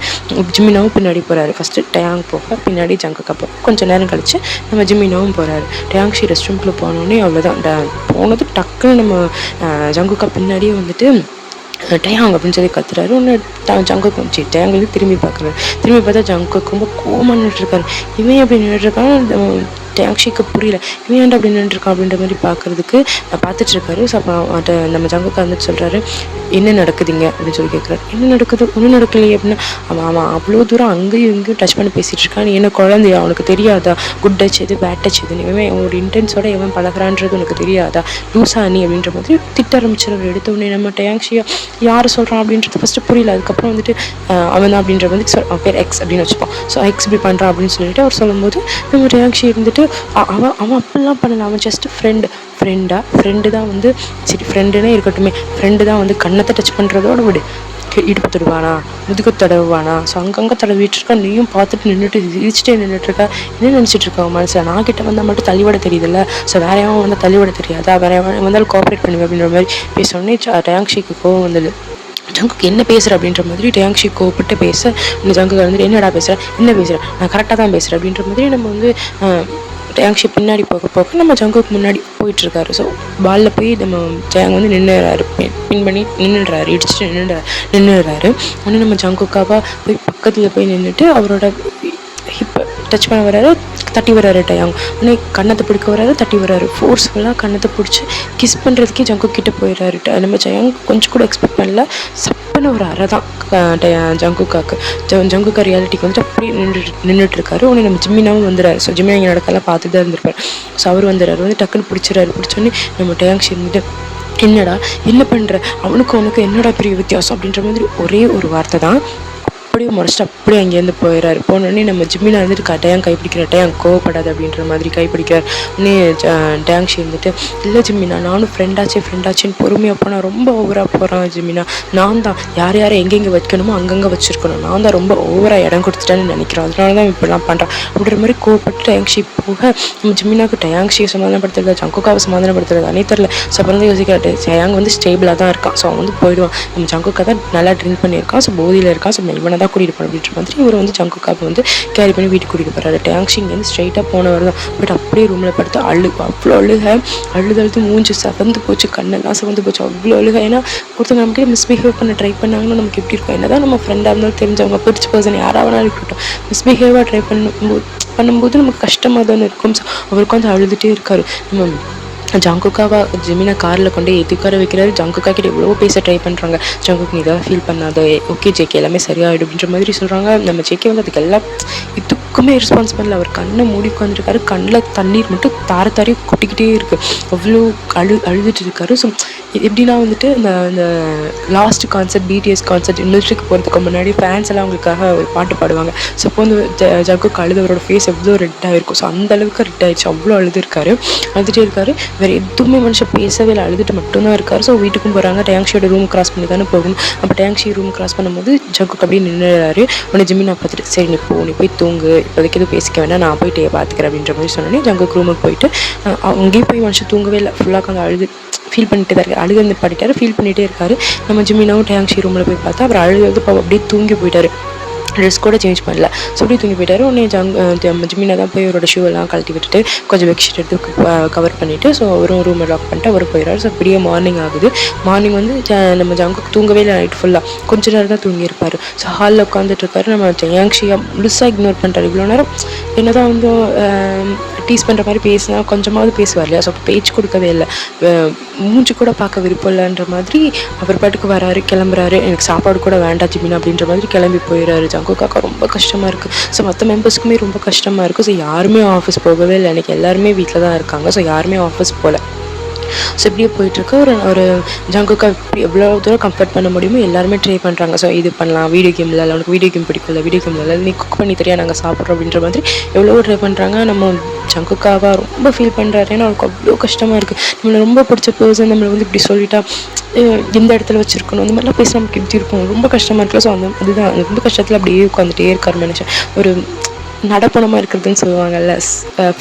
ஜிமினாவும் பின்னாடி போகிறாரு. ஃபஸ்ட்டு டேங் போக பின்னாடி ஜங்குக்கா போக கொஞ்சம் நேரம் கழிச்சு நம்ம ஜிமினாவும் போகிறாரு. டேங்ஷி ரெஸ்ட் ரூம்குள்ளே போனோடனே அவ்வளோதான் போனது டக்குன்னு நம்ம ஜங்குக்கா பின்னாடியே வந்துட்டு டேங் அப்படின்னு சொல்லி கத்துறாரு. ஒன்று ஜங்குக்கு வந்துச்சு. டேங் வந்து திரும்பி பார்க்குறாரு. திரும்பி பார்த்தா ஜங்குக்கு ரொம்ப கோவமாக நின்றுட்டுருக்காரு. இவன் அப்படி நின்றுட்டுருக்கான். டேங்ஷிக்கு புரியல, இவன் ஏன்டா அப்படி நின்றுருக்கான் அப்படின்ற மாதிரி பார்க்குறதுக்கு பார்த்துட்ருக்காரு. ஸோ அப்போ நம்ம ஜங்குக்கா வந்துட்டு சொல்கிறாரு, என்ன நடக்குதுங்க அப்படின்னு சொல்லி கேட்குறாரு. என்ன நடக்குது? ஒன்றும் நடக்கலையே அப்படின்னா, அவன் அவ்வளோ தூரம் அங்கேயும் இங்கேயும் டச் பண்ணி பேசிகிட்டு இருக்கான். நீ என்ன குழந்தையா? அவனுக்கு தெரியாதா குட் டச் எது பேட் டச் எதுன்னு? இவன் ஒரு இன்டென்ஸோட எவன் பழகிறான்றது உனக்கு தெரியாதா? லூசா நீ அப்படின்ற மாதிரி திட்ட ஆரம்பிச்சிடவர். எடுத்த உடனே நம்ம டேங்ஷியா யார் சொல்கிறான் அப்படின்றது ஃபஸ்ட்டு புரியல. அதுக்கப்புறம் வந்துட்டு அவன் தான் அப்படின்ற வந்து அவன் பேர் எக்ஸ் அப்படின்னு வச்சுப்பான். ஸோ எக்ஸ் இப்படி பண்ணுறான் அப்படின்னு சொல்லிட்டு அவர் சொல்லும்போது நம்ம டேங்ஷி இருந்துட்டு அவன் அப்படிலாம் பண்ணல, அவன் ஜஸ்ட் ஃப்ரெண்டு தான் வந்து சரி ஃப்ரெண்டுனே இருக்கட்டுமே, ஃப்ரெண்டு தான் வந்து கன்னத்தை டச் பண்ணுறதோட விடு, இடுப்பு தடுவானா, முதுகு தடவுவானா, ஸோ அங்கங்கே தடவிட்டு இருக்கா. நீயும் பார்த்துட்டு நின்றுட்டு இடிச்சுட்டே நின்றுட்டுருக்கா. என்ன நினச்சிட்டு இருக்கா மனசில்? நான் கிட்ட வந்தால் மட்டும் தள்ளிவிட தெரியுதுல்ல, ஸோ வேற எவன் வந்தால் தள்ளிவிட தெரியாதா, வேற எவன் வந்தாலும் கோஆப்ரேட் பண்ணுவேன் அப்படின்ற மாதிரி பேசணுன்னே டேங்ஷிக்கு கோவம் வந்தது. ஜங்குக்கு என்ன பேசுகிற அப்படின்ற மாதிரி டேங்ஷி கோவப்பட்டு பேச ஜங்குக்கு வந்துட்டு என்னடா பேசுகிறேன், என்ன பேசுகிறேன், நான் கரெக்டாக தான் பேசுகிறேன் அப்படின்ற மாதிரி நம்ம வந்து டேங்ஷி பின்னாடி போக நம்ம ஜங்குக்கு முன்னாடி போயிட்டுருக்காரு. ஸோ பாலில் போய் நம்ம டேங் வந்து நின்றுறாரு, பின் பண்ணி நின்றுறாரு, இடிச்சுட்டு நின்றுறாரு. ஒன்று நம்ம ஜங்குக்காவாக போய் பக்கத்தில் போய் நின்றுட்டு அவரோட ஹிப்பை டச் பண்ண வர்றாரு, தட்டி வர்றாரு. டேங் உடனே கன்னத்தை பிடிக்க வர்றாரு, தட்டி வர்றாரு. ஃபோர்ஸ்ஃபுல்லாக கன்னத்தை பிடிச்சி கிஸ் பண்ணுறதுக்கே ஜங்கு கிட்ட போயிடுறாரு. நம்ம டேங் கொஞ்சம் கூட எக்ஸ்பெக்ட் பண்ணல. சப்பன ஒரு அறை தான் ஜங்குக்காக்கு. ஜங்குக்கா ரியாலிட்டிக்கு வந்துட்டு அப்படியே நின்றுட்டு இருக்காரு. உடனே நம்ம ஜிம்மினாவும் வந்துடுறாரு. ஸோ ஜிம்மினா இங்கே நடக்கலாம் பார்த்துட்டு தான் இருந்திருப்பார். ஸோ அவர் வந்துடுறாரு. வந்து டக்குன்னு பிடிச்சோடனே நம்ம டேங்ஷி இருந்துட்டு என்னடா என்ன பண்ணுற, அவனுக்கு என்னடா பெரிய வித்தியாசம் அப்படின்ற மாதிரி ஒரே ஒரு வார்த்தை தான். அப்படியே முறைச்சிட்டு அப்படியே அங்கேருந்து போயிடறாரு. போனோடனே நம்ம ஜிம்மினா வந்துட்டு டேங் கைப்பிடிக்கிற, டேங் கோவப்படாது அப்படின்ற மாதிரி கைப்பிடிக்கிறார். உடனே டேங்ஷி இருந்துட்டு இல்லை ஜிம்மினா, நானும் ஃப்ரெண்டாச்சின்னு பொறுமையாக போனால் ரொம்ப ஓவராக போகிறான் ஜிம்மினா. நான் தான் யார் எங்கெங்கே வைக்கணுமோ அங்கங்கே வச்சுருக்கணும், நான் தான் ரொம்ப ஓவராக இடம் கொடுத்துட்டேன்னு நினைக்கிறேன், அதனால தான் இப்படிலாம் பண்ணுறான் அப்படின்ற மாதிரி கோவப்பட்டு டேங்ஷி போக நம்ம ஜிம்மினாக்கு டேங்ஷியை சமாதானப்படுத்துறது, ஜங்குக்காவை சமாதானப்படுத்துறது அனே தெரில. ஸோ அப்புறம் வந்து யோசிக்கிறாரு, டேங் வந்து ஸ்டேபிளாக தான் இருக்கான், ஸோ அவன் வந்து போயிடுவான். நம்ம ஜங்குக்கா தான் நல்லா ட்ரிங்க் பண்ணியிருக்கான், ஸோ போதியில் இருக்கான், ஸோ இவனை தான் கூட்டிகிட்டு போகணும் அப்படின்ற மாதிரி இவர் வந்து ஜங்குக்காவை வந்து கேரி பண்ணி வீட்டுக்கு கூட்டிகிட்டு போகிறாரு. டேங்ஷி இங்கேருந்து ஸ்ட்ரைட்டாக போனவர் தான். பட் அப்படியே ரூமில் படுத்து அவ்வளோ அழுதழுது மூஞ்சி செவந்து போச்சு, கண்ணெல்லாம் செவந்து போச்சு, அவ்வளோ அழுக. ஏன்னா ஒருத்தவங்க நமக்கு மிஸ்பிஹேவ் பண்ண ட்ரை பண்ணாங்கன்னா நமக்கு எப்படி இருக்கும்? என்ன தான் நம்ம ஃப்ரெண்டாக இருந்தாலும் தெரிஞ்சவங்க பிடிச்ச பர்சன் யாராவது இருக்கட்டும், மிஸ்பிஹேவாக ட்ரை பண்ணும்போது நமக்கு கஷ்டமாக தானே இருக்கும். ஸோ அவருக்கு வந்து அழுதுகிட்டே இருக்காரு. நம்ம ஜங்குக்காவை ஜிமினா காரில் கொண்டு ஏற்றி உட்கார வைக்கிறாரு. ஜங்குக்கா கிட்ட எவ்வளோ பேச ட்ரை பண்ணுறாங்க. ஜங்குக்கு நீ இதாக ஃபீல் பண்ணாத, ஓகே ஜேகே எல்லாமே சரியாயிடும் அப்படின்ற மாதிரி சொல்கிறாங்க. நம்ம ஜேகே வந்து அதுக்கு எல்லாம் இதுக்குமே ரெஸ்பான்சிபிள். அவர் கண்ணை மூடி உட்காந்துருக்காரு, கண்ணில் தண்ணீர் மட்டும் தாரி கொட்டிக்கிட்டே இருக்குது, அவ்வளோ அழுதுட்டு இருக்காரு. ஸோ எப்படின்னா வந்துட்டு இந்த லாஸ்ட் கான்சர்ட், பிடிஎஸ் கான்சர்ட் மிலிட்ரிக்கு போகிறதுக்கு முன்னாடி ஃபேன்ஸ் எல்லாம் அவங்களுக்காக ஒரு பாட்டு பாடுவாங்க. ஸோ அப்போ வந்து ஜங்குக்கு அழுதவரோட ஃபேஸ் எவ்வளோ ரெட்டாக இருக்கும். ஸோ அந்த அளவுக்கு ரெட் ஆயிடுச்சு, அவ்வளோ அழுதுட்டே இருக்காரு. வேறு எதுவுமே மனுஷன் பேசவே இல்லை, அழுதுட்டு மட்டும்தான் இருக்காரு. ஸோ வீட்டுக்கும் போகிறாங்க. டேங்ஷியோட ரூம் கிராஸ் பண்ணி தானே போகணும். அப்போ டேங்ஷி ரூம் கிராஸ் பண்ணும்போது ஜங்குக்கு அப்படியே நின்றுறாரு. உடனே ஜிம்மினா பார்த்துட்டு சரி நீ போய் தூங்கு, இப்போதைக்கு எதுவும் பேசிக்க வேணா, நான் போயிட்டு பார்த்துக்கிறேன் அப்படின்ற மாதிரி சொன்னோன்னே ஜங்குக்கு ரூமுக்கு போயிட்டு அங்கேயும் போய் மனுஷன் தூங்கவே இல்லை. ஃபுல்லாக அங்கே அழுது ஃபீல் பண்ணிட்டு தான் இருக்காரு. அழுது பாடிட்டாரு, ஃபீல் பண்ணிகிட்டே இருக்காரு. நம்ம ஜிம்மினாவும் டேங்ஷி ரூமில் போய் பார்த்தா அவர் அழுது அப்படியே தூங்கி போயிட்டாரு. ட்ரெஸ் கூட சேஞ்ச் பண்ணல. ஸோ அப்படியே தூங்கி போயிட்டாரு. உடனே ஜிமினா தான் போய் அவரோட ஷூ எல்லாம் கழட்டி விட்டுட்டு கொஞ்சம் பெட்ஷீட் எடுத்து கவர் பண்ணிவிட்டு ஸோ அவரும் ரூமை லாக் பண்ணிட்டு அவர் போயிடுறாரு. ஸோ அப்படியே மார்னிங் ஆகுது. மார்னிங் வந்து நம்ம ஜங்குக் தூங்கவே இல்லை நைட் ஃபுல்லாக, கொஞ்ச நேரம் தான் தூங்கியிருப்பார். ஸோ ஹாலில் உட்காந்துட்டு இருக்காரு. நம்ம ஜயாங்ஷியாக முழுசாக இக்னோர் பண்ணிட்டார். இவ்வளோ நேரம் என்ன தான் வந்து டீஸ் பண்ணுற மாதிரி பேசினா கொஞ்சமாவது பேசுவார் இல்லையா. ஸோ பேச்சு கொடுக்கவே இல்லை, மூஞ்சி கூட பார்க்க விருப்பம் இல்லைன்ற மாதிரி அவர் பாட்டுக்கு வராரு, கிளம்புறாரு. எனக்கு சாப்பாடு கூட வேண்டாம் ஜிமினா அப்படின்ற மாதிரி கிளம்பி போயிடுறாரு. ஜங்குக்காக்கா ரொம்ப கஷ்டமாக இருக்குது. ஸோ மற்ற மெம்பர்ஸ்க்குமே ரொம்ப கஷ்டமாக இருக்குது. ஸோ யாருமே ஆஃபீஸ் போகவே இல்லை, எனக்கு எல்லாருமே வீட்டில் தான் இருக்காங்க. ஸோ யாருமே ஆஃபீஸ் போகல. ஸோ இப்படியே போயிட்டுருக்கு. ஒரு ஜங்குக்கா எவ்வளோ தூரம் கம்ஃபர்ட் பண்ண முடியுமோ எல்லாருமே ட்ரை பண்ணுறாங்க. ஸோ இது பண்ணலாம், வீடியோ கேம் இல்லை, அவனுக்கு வீடியோ கேம் பிடிக்கல, வீடியோ கேம் இல்லை, நீ குக் பண்ணி தெரியா நாங்கள் சாப்பிட்றோம் அப்படின்ற மாதிரி எவ்வளோ ட்ரை பண்ணுறாங்க. நம்ம ஜங்குக்காவா ரொம்ப ஃபீல் பண்ணுறாரு. ஏன்னா அவனுக்கு அவ்வளோ கஷ்டமாக இருக்குது. நம்மளை ரொம்ப பிடிச்ச பர்சன் நம்மளை வந்து இப்படி சொல்லிட்டா எந்த இடத்துல வச்சுருக்கணும், இந்த மாதிரிலாம் பேசி நமக்கு இப்படி இருக்கும், ரொம்ப கஷ்டமாக இருக்குல்ல. ஸோ அதுதான் ரொம்ப கஷ்டத்தில் அப்படியே உட்காந்துட்டே இருக்கார் மனுஷன். ஒரு நடப்பணமாக இருக்கிறதுன்னு சொல்லுவாங்கல்ல,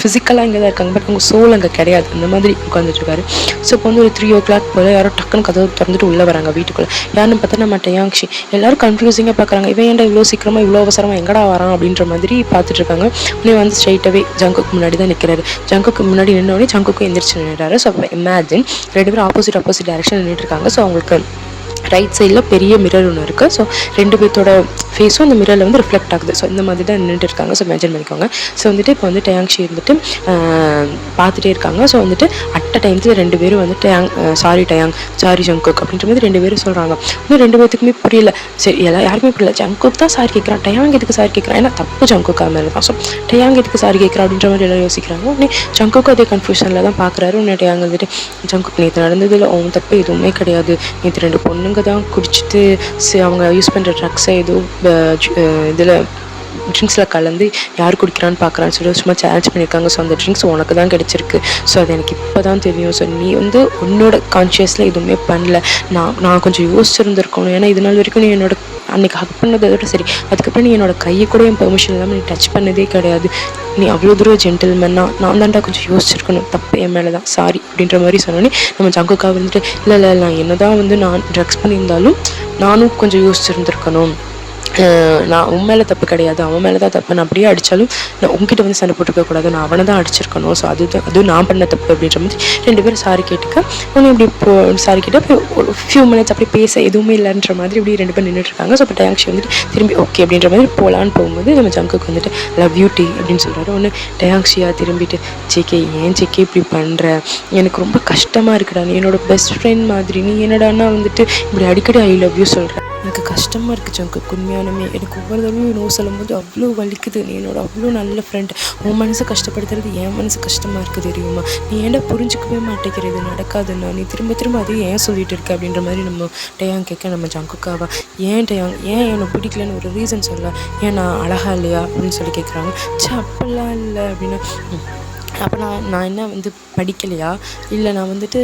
ஃபிசிக்கலாக இங்கே தான் இருக்காங்க, பட் அவங்க சோல் அங்கே கிடையாது, அந்த மாதிரி உட்காந்துட்ருக்காரு. ஸோ இப்போ வந்து ஒரு 3 o'clock போல் யாரோ டக்குன்னு கதவு திறந்துட்டு உள்ளே வராங்க வீட்டுக்குள்ளே. யாருன்னு பார்த்தா நம்ம டயாங்ஷி. எல்லோரும் கன்ஃபியூசிங்காக பார்க்குறாங்க, இவன் ஏன்டா இவ்வளோ சீக்கிரமாக இவ்வளோ அவசரமாக எங்கடா வரான் அப்படின்ற மாதிரி பார்த்துட்ருக்காங்க. உடனே வந்து ஸ்ட்ரைட்டாகவே ஜங்குக்கு முன்னாடி தான் நிற்கிறாரு. ஜங்குக்கு முன்னாடி நின்னோடனே ஜங்குக்கு எந்திரிச்சு நின்றாரு. ஸோ அப்போ இமேஜின் 2 பேரும் ஆப்போசிட் டேரக்ஷன் நின்றுட்டு இருக்காங்க. ஸோ அவங்களுக்கு ரைட் சைடில் பெரிய மிரர் ஒன்று இருக்குது. ஸோ 2 பேர்த்தோட ஃபேஸும் அந்த மிரரில் வந்து ரிஃப்ளெக்ட் ஆகுது. ஸோ இந்த மாதிரி தான் நின்றுட்டு இருக்காங்க. ஸோ மென்ஷன் பண்ணிக்கோங்க. ஸோ வந்துட்டு இப்போ வந்து டயாங்ஷி இருந்துட்டு பார்த்துட்டே இருக்காங்க. ஸோ வந்துட்டு அட் அ டைம்ஸில் 2 பேரும் வந்து சாரி ஜங்குக் அப்படின்ற மாதிரி 2 பேரும் சொல்கிறாங்க. இன்னும் 2 பேர்த்துக்குமே புரியல. சரி யாருமே புரியல. ஜங்குக் தான் சாரி கேட்குறான், டயாங் எதுக்கு சாரி கேட்குறான், ஏன்னா தப்பு ஜங்குக்கா மேலே தான். ஸோ டயாங் எதுக்கு சாரி கேட்குறான் அப்படின்ற மாதிரி எல்லாம் யோசிக்கிறாங்க. உடனே ஜங்குக்கு அதே கன்ஃபியூஷனில் தான் பார்க்குறாரு. உடனே டயாங் வந்துட்டு ஜங்குக் நேற்று நடந்ததில் அவன் தப்பு எதுவுமே கிடையாது, நேற்று 2 பொண்ணுங்க தான் குடிச்சிட்டு அவங்க யூஸ் பண்ணுற ட்ரக்ஸை ஏதோ இதில் ட்ரிங்க்ஸில் கலந்து யார் குடிக்கிறான்னு பார்க்குறான்னு சொல்லி சும்மா சேலஞ்ச் பண்ணியிருக்காங்க. ஸோ அந்த ட்ரிங்க்ஸ் உனக்கு தான் கிடச்சிருக்கு. ஸோ அது எனக்கு இப்போ தான் தெரியும். ஸோ நீ வந்து உன்னோட கான்ஷியஸில் எதுவுமே பண்ணல. நான் கொஞ்சம் யோசிச்சுருந்துருக்கணும். ஏன்னா இது நாள் வரைக்கும் நீ என்னோட அன்றைக்கி ஹக் பண்ணதோட சரி, அதுக்கப்புறம் நீ என்னோட கையை கூட என் பெர்மிஷன் இல்லாமல் நீ டச் பண்ணதே கிடையாது. நீ அவ்வளோ தூரம் ஜென்டில்மேன்னா நான் தான்டா கொஞ்சம் யோசிச்சிருக்கணும், தப்பு என் மேலே தான், சாரி அப்படின்ற மாதிரி சொன்னோன்னே நம்ம ஜங்குக்காக வந்துட்டு இல்லை நான் என்ன தான் வந்து நான் ட்ரக்ஸ் பண்ணியிருந்தாலும் நானும் கொஞ்சம் யோசிச்சுருந்துருக்கணும், நான் உன் மேலே தப்பு கிடையாது, அவன் மேலே தான் தப்பு, நான் அப்படியே அடித்தாலும் நான் உங்ககிட்ட வந்து சண்டை போட்டுக்கக்கூடாது, நான் அவனை தான் அடிச்சிருக்கணும், ஸோ அதுவும் நான் பண்ண தப்பு அப்படின்ற மாதிரி 2 பேரும் சாரி கேட்டுக்க உடனே இப்படி சாரி கேட்டு அப்படி ஒரு ஃபியூ மினிட்ஸ் அப்படி பேச எதுவுமே இல்லைன்ற மாதிரி இப்படி 2 பேர் நின்றுட்டுருக்காங்க. ஸோ இப்போ டயாங்ஷி வந்துட்டு திரும்பி ஓகே அப்படின்ற மாதிரி போகலான்னு போகும்போது நம்ம ஜங்குக்கு வந்துட்டு லவ் யூ டி அப்படின்னு சொல்கிறாரு. ஒன்று டயாங்ஷியாக திரும்பிட்டு ஜேகே ஏன் ஜேகே இப்படி பண்ணுற, எனக்கு ரொம்ப கஷ்டமாக இருக்குடா, நீ என்னோட பெஸ்ட் ஃப்ரெண்ட் மாதிரி, நீ என்னடான்னா வந்துட்டு இப்படி அடிக்கடி ஐ லவ் யூ சொல்கிற, எனக்கு கஷ்டமாக இருக்குது ஜங்குக்கு, உண்மையானுமே எனக்கு ஒவ்வொரு தடவையும் நோ சொல்லும்போது அவ்வளோ வலிக்குது, நீ என்னோட அவ்வளோ நல்ல ஃப்ரெண்ட், உன் மனசை கஷ்டப்படுத்துறது என் மனசு கஷ்டமாக இருக்குது தெரியுமா, நீ ஏன்டா புரிஞ்சிக்கவே மாட்டேங்கிறது, நடக்காதுன்னா நீ திரும்ப அதே ஏன் சொல்லிட்டு இருக்க அப்படின்ற மாதிரி நம்ம டயாங் கேட்க நம்ம ஜங்குக்காவா ஏன் டயாங் ஏன் எனக்கு பிடிக்கலன்னு ஒரு ரீசன் சொல்ல, ஏன் நான் அழகா இல்லையா அப்படின்னு சொல்லி கேட்குறாங்க. அப்பெல்லாம் இல்லை அப்படின்னா அப்போ நான் என்ன வந்து படிக்கலையா, இல்லை நான் வந்துட்டு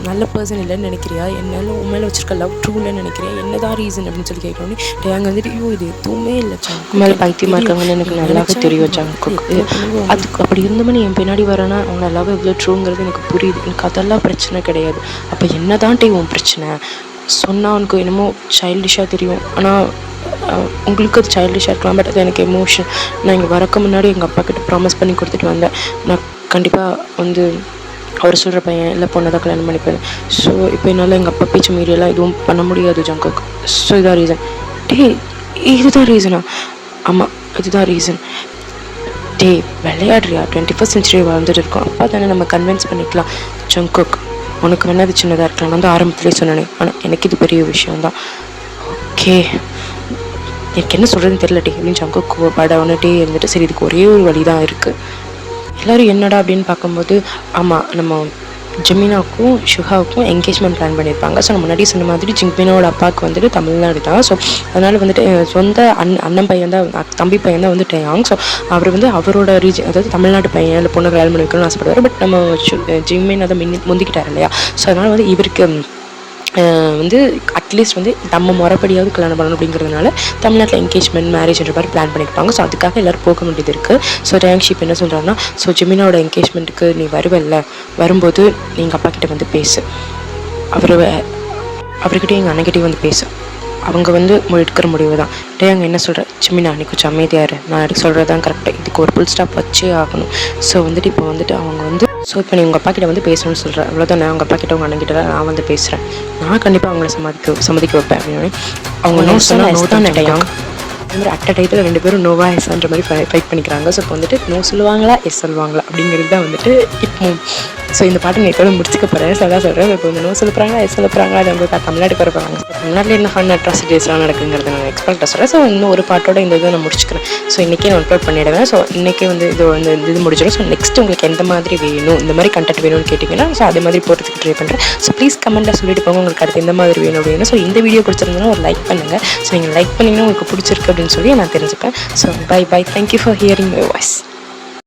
நல்ல பர்சன் இல்லைன்னு நினைக்கிறியா, என்னால் உன் மேலே வச்சுருக்க லவ் ட்ரூ இல்லைன்னு நினைக்கிறியா, என்னதான் ரீசன் அப்படின்னு சொல்லி கேட்குறோன்னே டயாங் வந்துட்டு ஐயோ இது எதுவுமே இல்லை ஜங்குக் மேலே பைத்தியமாக இருக்காங்கன்னு எனக்கு நல்லாவே தெரியும் ஜங்குக், அதுக்கு அப்படி இருந்தோம்னா என் பின்னாடி வரேன்னா அவங்க லவ் எவ்வளோ ட்ரூங்கிறது எனக்கு புரியுது, எனக்கு அதெல்லாம் பிரச்சனை கிடையாது, அப்போ என்ன தான் உன் பிரச்சனை சொன்னால் உனக்கு என்னமோ சைல்டிஷாக தெரியும், ஆனால் உங்களுக்கு அது சைல்டிஷாக இருக்கலாம், பட் அது எனக்கு எமோஷன், நான் இங்கே வரக்கு முன்னாடி எங்கள் அப்பா கிட்ட ப்ராமிஸ் பண்ணி கொடுத்துட்டு வந்தேன், நான் கண்டிப்பாக வந்து அவர் சொல்கிற பையன் இல்லை பொண்ணை தான் கல்யாணம் பண்ணிப்பேன், ஸோ இப்போ என்னால் எங்கள் அப்பா பேச்சு மீறியெல்லாம் எதுவும் பண்ண முடியாது ஜங்குக், ஸோ இதான் ரீசன். இதுதான் ரீசனா, ஆமாம் இதுதான் ரீசன், விளையாடுறியா, 21st century வாழ்ந்துட்டு இருக்கோம், அப்பா தானே நம்ம கன்வின்ஸ் பண்ணிக்கலாம் ஜங்குக், உனக்கு வேணா அது சின்னதாக இருக்கலாம், நான் வந்து ஆரம்பத்துலேயே சொன்னேன், ஆனால் எனக்கு இது பெரிய விஷயம்தான், ஓகே எனக்கு என்ன சொல்கிறதுன்னு தெரியல அப்படின்னு ஜங்குக் கோவப்படவுன்னுட்டே இருந்துட்டு சரி இதுக்கு ஒரே ஒரு வழி தான் இருக்குது, எல்லோரும் என்னடா அப்படின்னு பார்க்கும்போது ஆமாம் நம்ம ஜிமினாவுக்கும் ஷுஹாவுக்கும் என்கேஜ்மெண்ட் பிளான் பண்ணியிருப்பாங்க. ஸோ நம்ம முன்னாடி சொன்ன மாதிரி ஜிமினாவோட அப்பாவுக்கு வந்துட்டு தமிழ்நாடு தான், ஸோ அதனால் வந்துட்டு சொந்த அண்ணன் பையன் தான், தம்பி பையன் தான் வந்து டயாங், ஸோ அவர் வந்து அவரோட ரீஜன் அதாவது தமிழ்நாட்டு பையன் இல்லை பொண்ணு கல்யாணம் பண்ணி வைக்கணும்னு ஆசைப்படுவார், பட் நம்ம ஜிமின் அதை முந்திக்கிட்டார் இல்லையா, ஸோ அதனால் வந்து இவருக்கு வந்து அட்லீஸ்ட் வந்து நம்ம முறைப்படியாவது கல்யாணம் பண்ணணும் அப்படிங்கிறதுனால தமிழ்நாட்டில் என்கேஜ்மெண்ட் மேரேஜ்ன்ற மாதிரி பிளான் பண்ணியிருப்பாங்க. ஸோ அதுக்காக எல்லோரும் போக வேண்டியது இருக்குது. ஸோ டயாங்ஷிப் என்ன சொல்கிறாருன்னா, ஸோ ஜிமினாவோட என்கேஜ்மெண்ட்டுக்கு நீ வருவல்ல, வரும்போது நீங்கள் அப்பா கிட்டே வந்து பேசு, அவர்கிட்டையும் எங்கள் அண்ணன்கிட்டையும் வந்து பேசு, அவங்க வந்து எடுக்கிற முடிவு தான். டே அங்கே என்ன சொல்கிற சிம்மினா, நீ கொஞ்சம் அமைதியாக இரு, நான் எடுக்க சொல்கிறது தான் கரெக்டாக, இதுக்கு ஒரு ஃபுல் ஸ்டாப் வச்சே ஆகணும். ஸோ வந்துட்டு இப்போ வந்துட்டு அவங்க வந்து இப்போ நீ உங்கள் அப்பா கிட்ட வந்து பேசணும்னு சொல்கிறேன், அவ்வளோதான். நான் உங்கள் அப்பா கிட்ட உங்கள் அண்ணன் கிட்ட நான் வந்து பேசுகிறேன், நான் கண்டிப்பாக அவங்கள சம்மதிக்க வைப்பேன் அப்படின்னு. அவங்க நோ சொன்னால் நோ தான் நினைட்டாங்க. இந்த மாதிரி அட் டைத்தில் 2 பேரும் நோவா எஸ்ன்ற மாதிரி ஃபைட் பண்ணிக்கிறாங்க. ஸோ இப்போ வந்துட்டு நோ சொல்லுவாங்களா எஸ் சொல்லுவாங்களா அப்படிங்கிறது தான் வந்துட்டு இப்போ. ஸோ இந்த பாட்டு நான் எப்போதும் முடிச்சுக்க போகிறேன். ஸோ அதான் சொல்கிறேன், இப்போ வந்து நோ சொல்ல போகிறாங்களா எஸ் சொல்ல போகிறாங்களா, அது வந்து தமிழ்நாட்டுக்கு வர போகிறாங்க. தமிழ்நாட்டில் என்ன ஃபன் அட்ராசிட்டிஸ்லாம் நடக்குங்கிறது நான் எக்ஸ்பெக்டாக சொல்கிறேன். ஸோ இன்னும் ஒரு பாட்டோட இந்த இதை நான் முடிச்சுக்கிறேன். ஸோ இன்றைக்கே நான் அப்லோட் பண்ணிவிடுவேன். ஸோ இன்றைக்கே வந்து இது முடிச்சிடும். ஸோ நெக்ஸ்ட் உங்களுக்கு எந்த மாதிரி வேணும், இந்த மாதிரி கண்டென்ட் வேணும்னு கேட்டிங்கன்னா ஸோ அதே மாதிரி போகிறதுக்கு ட்ரை பண்ணுறேன். ஸோ ப்ளீஸ் கமெண்ட்டில் சொல்லிட்டு போங்க உங்களுக்கு அடுத்து எந்த மாதிரி வேணும் அப்படின்னு. ஸோ இந்த வீடியோ பிடிச்சிருந்தா ஒரு லைக் பண்ணுங்கள். ஸோ நீங்கள் லைக் பண்ணிங்கன்னா உங்களுக்கு பிடிச்சிருக்கு அப்படின்னு சொல்லி நான் தெரிஞ்சுப்பேன். So bye thank you for hearing my voice.